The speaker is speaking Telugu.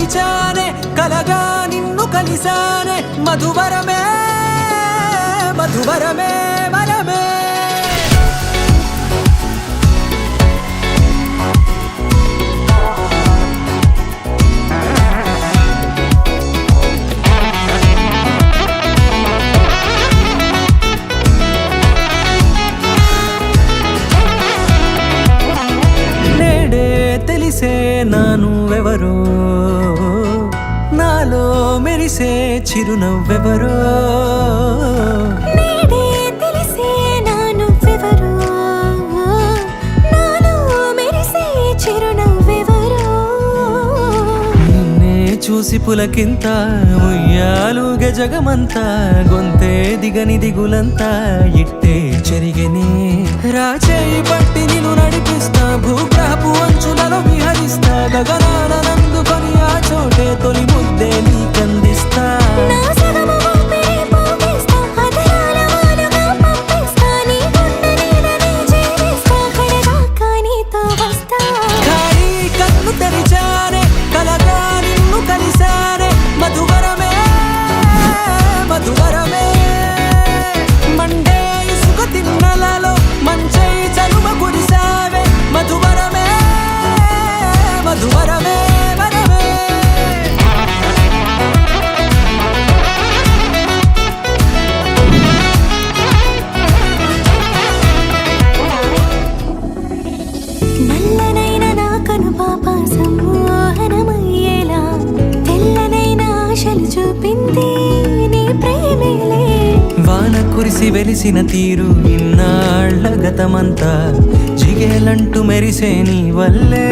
మరిచానే కలగా నిన్ను కలిసానే మధువరమే మధువరమే వరమే తెలిసే నానువెవరో నాలో మెరిసే చిరునవ్వెవరో నేడే తెలిసే నానువెవరో నాలో మెరిసే చిరునవ్వెవరో నిన్నే చూసి పులకింత ఉయ్యాలుగే జగమంతా గొంతే దిగని దిగులంతా ఇట్టే చెరిగెనే రాచేయి పట్టి నిన్ను నడిపిస్తా భూగ్రహపు అంచులలో విహరిస్తా గగనాన నందుకొని ఆ చోటే తొలి ముద్దే నీకందిస్తా నా సగము ఊపిరి పోగేస్తా అదరాల వానగా పంపిస్తా నీ గుండె నీడనే చేరేస్తా కడదాకా నీతో వస్తా ఖాళీ కన్ను తెరిచానే కలగా నిన్ను కలిసానే మధువరమే మధువరమే మండే ఇసుక తిన్నలలో మంచై చలువ కురిసావే మధువరమే మధువరమే వరమే నల్లనైన నా కనుపాప సమ్మోహనమయ్యేలా తెల్లనైన ఆశలు చూపింది నీ ప్రేమేలే వాన కురిసి వెలిసిన తీరు ఇన్నాళ్ల గతమంతా జిగేలంటూ మెరిసే నీ వల్లే